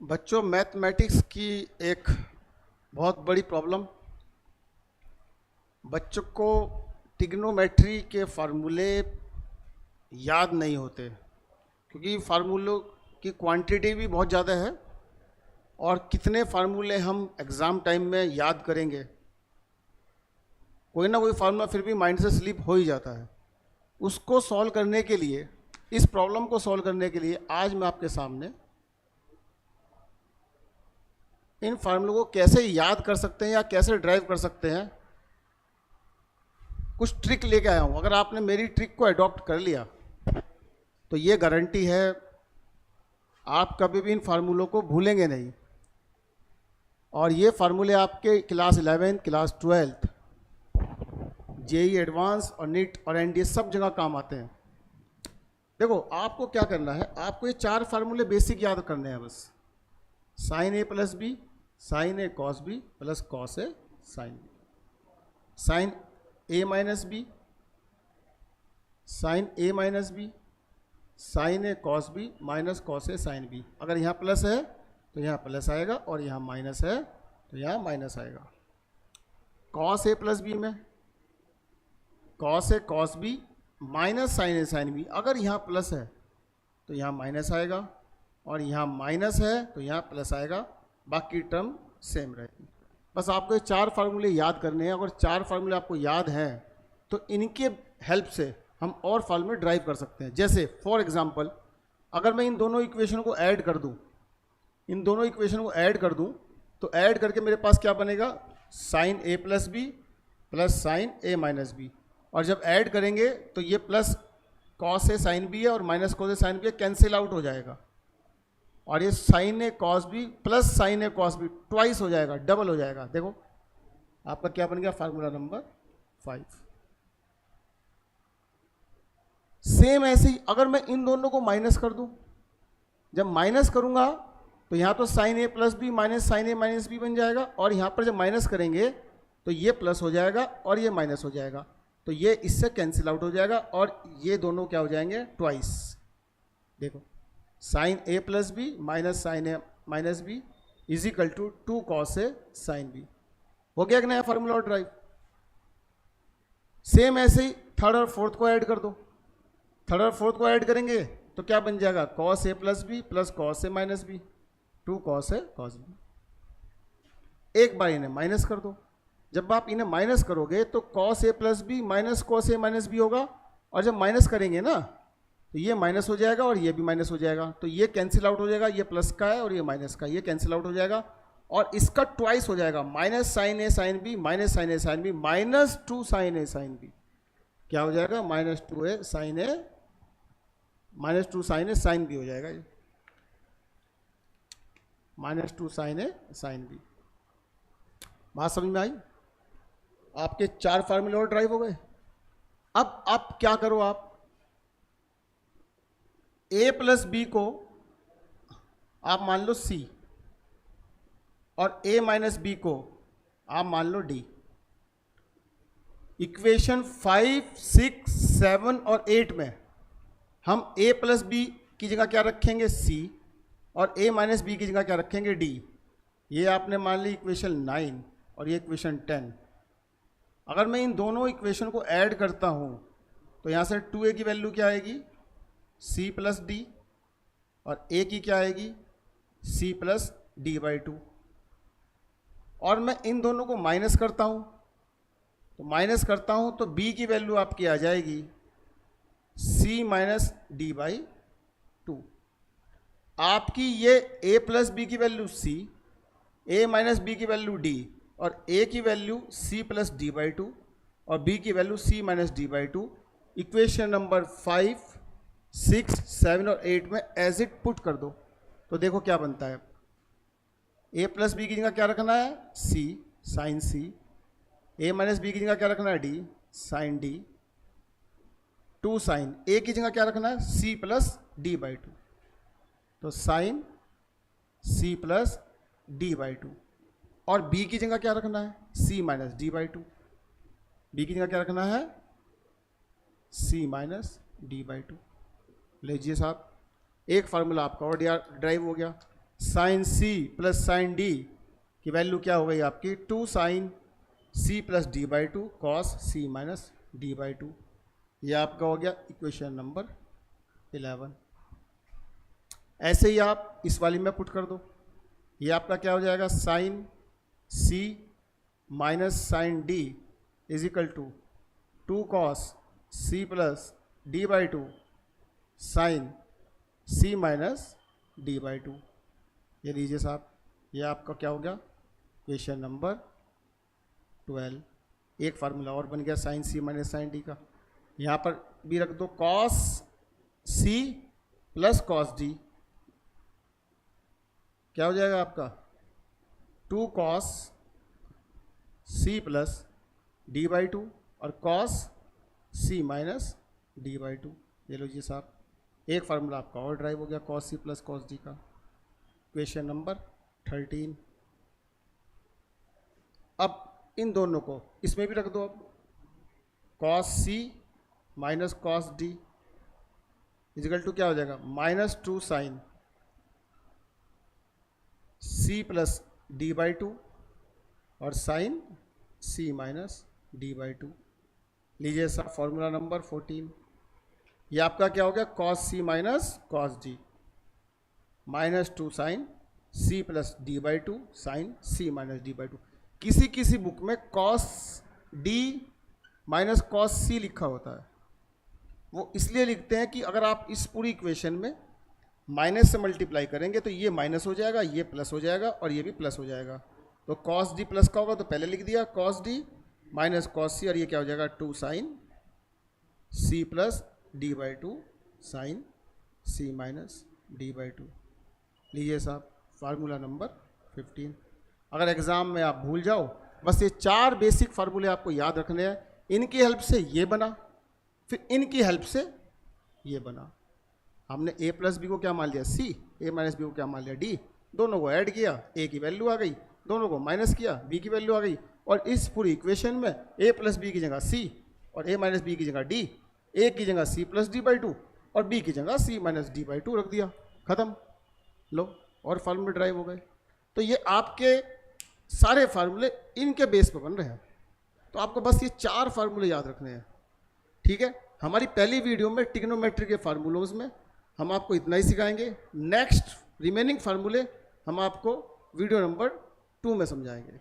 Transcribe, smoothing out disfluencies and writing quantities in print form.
बच्चों, मैथमेटिक्स की एक बहुत बड़ी प्रॉब्लम, बच्चों को ट्रिग्नोमेट्री के फार्मूले याद नहीं होते, क्योंकि फार्मूलों की क्वांटिटी भी बहुत ज़्यादा है और कितने फार्मूले हम एग्ज़ाम टाइम में याद करेंगे। कोई ना कोई फार्मूला फिर भी माइंड से स्लिप हो ही जाता है। उसको सॉल्व करने के लिए, इस प्रॉब्लम को सॉल्व करने के लिए आज मैं आपके सामने इन फार्मूलों को कैसे याद कर सकते हैं या कैसे ड्राइव कर सकते हैं, कुछ ट्रिक लेके आया हूँ। अगर आपने मेरी ट्रिक को अडॉप्ट कर लिया तो ये गारंटी है आप कभी भी इन फार्मूलों को भूलेंगे नहीं। और ये फार्मूले आपके क्लास 11, क्लास 12, जेई एडवांस और नीट और एनडीए सब जगह काम आते हैं। देखो, आपको क्या करना है, आपको ये 4 फार्मूले बेसिक याद करने हैं बस। Sign a plus B, sign a cos b plus cos a sine B, sign a minus B, sign a minus B, sign a cos B minus cos a sine B. अगर यहाँ plus है तो यहाँ plus आएगा और यहाँ minus है तो यहाँ माइनस आएगा। कॉस ए प्लस बी में cos A cos B minus sine A sine B. अगर यहाँ प्लस है तो यहाँ माइनस आएगा और यहाँ माइनस है तो यहाँ प्लस आएगा, बाकी टर्म सेम रहेगी। बस आपको ये 4 फार्मूले याद करने हैं। अगर 4 फार्मूले आपको याद हैं तो इनके हेल्प से हम और फार्मूले ड्राइव कर सकते हैं। जैसे फॉर एग्जांपल, अगर मैं इन दोनों इक्वेशन को ऐड कर दूं, तो ऐड करके मेरे पास क्या बनेगा, sine a plus b plus sine a minus b. और जब ऐड करेंगे तो ये plus cos a sine b है और minus cos a sine b है, कैंसिल आउट हो जाएगा। और ये sine a cos b plus sine a cos b twice हो जाएगा, डबल हो जाएगा। देखो आपका क्या बन गया, फार्मूला नंबर 5। सेम ऐसे ही अगर मैं इन दोनों को माइनस कर दूं, जब माइनस करूंगा तो यहाँ तो sign a plus b minus sine a minus B बन जाएगा, और यहाँ पर जब माइनस करेंगे तो ये प्लस हो जाएगा और ये माइनस हो जाएगा, तो ये इससे कैंसिल आउट हो जाएगा और ये दोनों क्या हो जाएंगे, ट्वाइस। देखो, sine a plus b minus sine a minus b is equal to 2 cos a sine b. हो गया कि नया फार्मूला ड्राइव। सेम ऐसे ही थर्ड और फोर्थ को ऐड कर दो। थर्ड और फोर्थ को ऐड करेंगे तो क्या बन जाएगा, cos A plus b plus cos A minus B, 2 cos A cos B. एक बार इन्हें माइनस कर दो। जब आप इन्हें माइनस करोगे तो cos A plus b minus cos A minus B होगा, और जब माइनस करेंगे ना तो ये माइनस हो जाएगा और ये भी माइनस हो जाएगा, तो ये कैंसिल आउट हो जाएगा। ये प्लस का है और ये माइनस का, ये कैंसिल आउट हो जाएगा और इसका ट्वाइस हो जाएगा, माइनस साइन ए साइन बी माइनस साइन ए साइन बी माइनस 2 साइन ए साइन बी। क्या हो जाएगा, minus 2 A sign a minus 2 sign A sine b हो जाएगा। ये माइनस 2 साइन ए साइन बी। बात समझ में आई? आपके 4 फार्मूले और ड्राइव हो गए। अब आप क्या करो, आप a प्लस बी को आप मान लो c और a माइनस बी को आप मान लो d। इक्वेशन 5, 6, 7 और 8 में हम a प्लस बी की जगह क्या रखेंगे, c, और a माइनस बी की जगह क्या रखेंगे, d। ये आपने मान ली इक्वेशन 9 और ये इक्वेशन 10। अगर मैं इन दोनों इक्वेशन को ऐड करता हूं तो यहां से 2a की वैल्यू क्या आएगी, c प्लस डी, और a की क्या आएगी, c प्लस डी बाई 2। और मैं इन दोनों को माइनस करता हूं तो b की वैल्यू आपकी आ जाएगी c माइनस डी बाई 2। आपकी ये a प्लस बी की value c, a minus B की वैल्यू d, और a की value c plus D by 2 और b की value c minus D by 2। Equation number 5, 6, 7 और 8 में एज इट पुट कर दो तो देखो क्या बनता है। a प्लस बी की जगह क्या रखना है, c sine c, a minus B की जगह क्या रखना है, d sine d, 2 sine a की जगह क्या रखना है, c प्लस डी बाई 2, तो sine c plus D by 2। और b की जगह क्या रखना है, c minus D by 2। b की जगह क्या रखना है, c माइनस डी बाई 2। लीजिए साहब, एक फार्मूला आपका और ड्राइव हो गया। साइन सी प्लस साइन डी की वैल्यू क्या हो गई आपकी 2 sine C plus D by two cos C minus D by two. ये आपका हो गया इक्वेशन नंबर 11। ऐसे ही आप इस वाली में पुट कर दो, ये आपका क्या हो जाएगा sine C minus sine d is equal to 2 cos C plus D by two sine C minus D by two. ये लीजिए साहब, ये आपका क्या हो गया क्वेश्चन नंबर 12। एक फार्मूला और बन गया साइन सी माइनस साइन डी का। यहाँ पर भी रख दो कॉस सी प्लस कॉस डी, क्या हो जाएगा आपका 2 cos C plus D by two और cos C minus D by two. ये लो जी साहब, एक फार्मूला आपका और ड्राइव हो गया कॉस सी प्लस कॉस डी का। Question number 13। अब इन दोनों को इसमें भी रख दो, अब cos C minus cos D equal to क्या हो जाएगा -2 sine C plus D by two और sine C minus D by two. लीजिए सर फॉर्मूला नंबर 14। ये आपका क्या हो गया cos C minus cos D -2 sine C plus D by two sine C minus D by two. किसी किसी book में cos D minus cos C लिखा होता है, वो इसलिए लिखते हैं कि अगर आप इस पूरी इक्वेशन में माइनस से मल्टीप्लाई करेंगे तो ये माइनस हो जाएगा, ये प्लस हो जाएगा और ये भी प्लस हो जाएगा। तो कॉस डी प्लस का होगा तो पहले लिख दिया cos D minus cos c और ये क्या हो जाएगा 2 sine C plus D by two sine C minus D by two. लीजिए साहब फार्मूला नंबर 15। अगर एग्ज़ाम में आप भूल जाओ, बस ये 4 बेसिक फार्मूले आपको याद रखने हैं। इनकी हेल्प से ये बना, फिर इनकी हेल्प से ये बना। हमने a प्लस बी को क्या मान लिया c, a माइनस बी को क्या मान लिया d, दोनों को ऐड किया a की वैल्यू आ गई, दोनों को माइनस किया b की वैल्यू आ गई। और इस पूरी इक्वेशन में a प्लस बी की जगह c और a माइनस बी की जगह d, a की जगह c plus D by two और b की जगह c minus D by to रख दिया, ख़त्म। लो और फार्मूले ड्राइव हो गए। तो ये आपके सारे फार्मूले इनके बेस पर बन रहे हैं। तो आपको बस ये 4 फार्मूले याद रखने हैं, ठीक है। हमारी पहली वीडियो में ट्रिग्नोमेट्री के फार्मूलोज में हम आपको इतना ही सिखाएंगे। नेक्स्ट रिमेनिंग फार्मूले हम आपको वीडियो नंबर 2 में समझाएंगे।